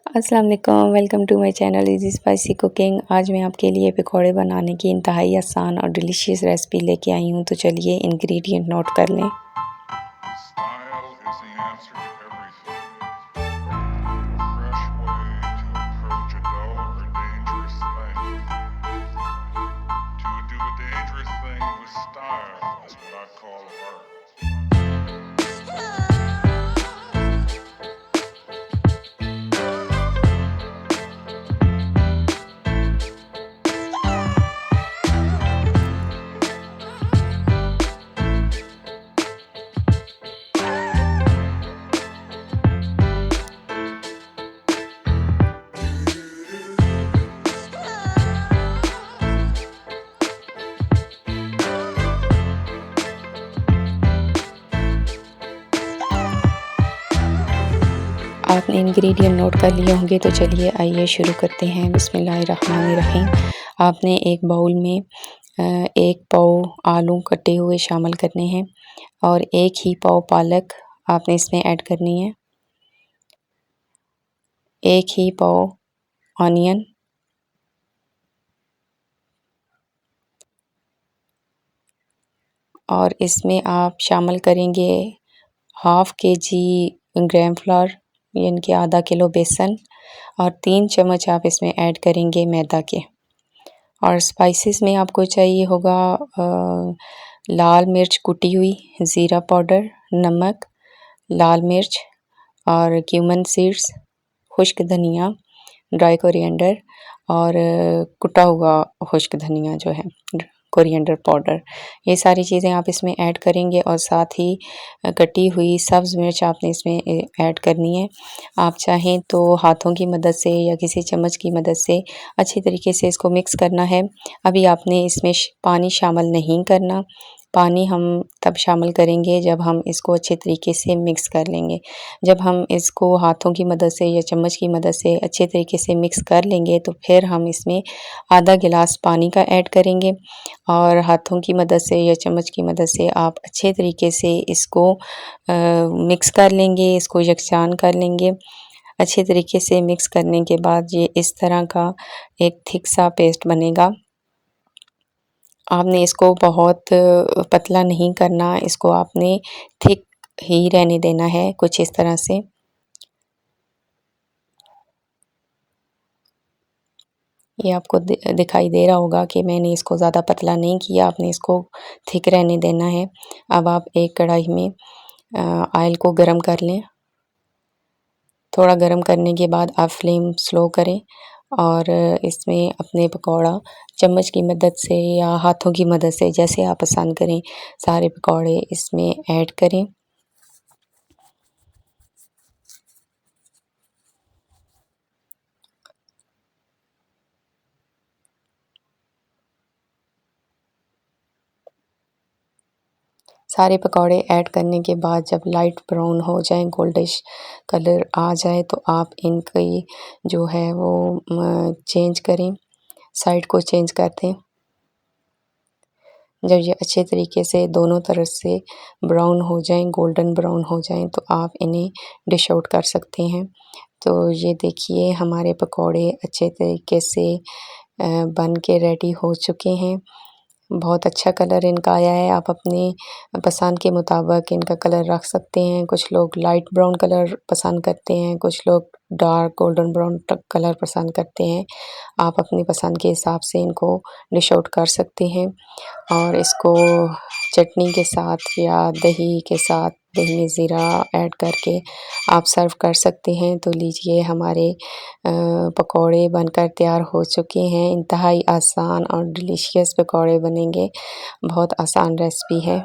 अस्सलाम वालेकुम, welcome to my channel easy spicy cooking. आज मैं आपके लिए पकौड़े बनाने की इंतहाई आसान और डिलीशियस रेसिपी लेके आई हूँ। तो चलिए इंग्रेडिएंट नोट कर लें। आपने इंग्रेडिएंट नोट कर लिए होंगे तो चलिए आइए शुरू करते हैं। बिस्मिल्लाहिर्रहमानिर्रहीम। आपने एक बाउल में 1 पाव आलू कटे हुए शामिल करने हैं और 1 ही पाव पालक आपने इसमें ऐड करनी है। 1 ही पाव ऑनियन, और इसमें आप शामिल करेंगे हाफ़ केजी ग्राम फ्लोर यानी कि आधा किलो बेसन, और 3 चम्मच आप इसमें ऐड करेंगे मैदा के। और स्पाइसेस में आपको चाहिए होगा लाल मिर्च कुटी हुई, ज़ीरा पाउडर, नमक, लाल मिर्च और क्यूमन सीड्स, खुश्क धनिया, ड्राई कोरिएंडर और कुटा हुआ खुश्क धनिया जो है कोरिएंडर पाउडर। ये सारी चीज़ें आप इसमें ऐड करेंगे और साथ ही कटी हुई सब्ज़ मिर्च आपने इसमें ऐड करनी है। आप चाहें तो हाथों की मदद से या किसी चम्मच की मदद से अच्छी तरीके से इसको मिक्स करना है। अभी आपने इसमें पानी शामिल नहीं करना। पानी हम तब शामिल करेंगे जब हम इसको अच्छे तरीके से मिक्स कर लेंगे। जब हम इसको हाथों की मदद से या चम्मच की मदद से अच्छे तरीके से मिक्स कर लेंगे तो फिर हम इसमें आधा गिलास पानी का ऐड करेंगे और हाथों की मदद से या चम्मच की मदद से आप अच्छे तरीके से इसको मिक्स कर लेंगे, इसको यकजान कर लेंगे। अच्छे तरीके से मिक्स करने के बाद ये इस तरह का एक थिक सा पेस्ट बनेगा। आपने इसको बहुत पतला नहीं करना, इसको आपने थिक ही रहने देना है, कुछ इस तरह से। ये आपको दिखाई दे रहा होगा कि मैंने इसको ज़्यादा पतला नहीं किया, आपने इसको थिक रहने देना है। अब आप एक कढ़ाई में ऑयल को गरम कर लें। थोड़ा गरम करने के बाद आप फ्लेम स्लो करें और इसमें अपने पकौड़ा चम्मच की मदद से या हाथों की मदद से जैसे आप पसंद करें सारे पकौड़े इसमें ऐड करें। सारे पकौड़े ऐड करने के बाद जब लाइट ब्राउन हो जाए, गोल्डिश कलर आ जाए तो आप इनकी जो है वो चेंज करें, साइड को चेंज कर दें। जब ये अच्छे तरीके से दोनों तरफ से ब्राउन हो जाएँ, गोल्डन ब्राउन हो जाएँ तो आप इन्हें डिश आउट कर सकते हैं। तो ये देखिए हमारे पकौड़े अच्छे तरीके से बन के रेडी हो चुके हैं। बहुत अच्छा कलर इनका आया है। आप अपने पसंद के मुताबिक इनका कलर रख सकते हैं। कुछ लोग लाइट ब्राउन कलर पसंद करते हैं, कुछ लोग डार्क गोल्डन ब्राउन कलर पसंद करते हैं। आप अपनी पसंद के हिसाब से इनको डिश आउट कर सकते हैं और इसको चटनी के साथ या दही के साथ, दही में ज़ीरा ऐड करके आप सर्व कर सकते हैं। तो लीजिए हमारे पकौड़े बनकर तैयार हो चुके हैं। इंतहाई आसान और डिलीशियस पकौड़े बनेंगे। बहुत आसान रेसिपी है।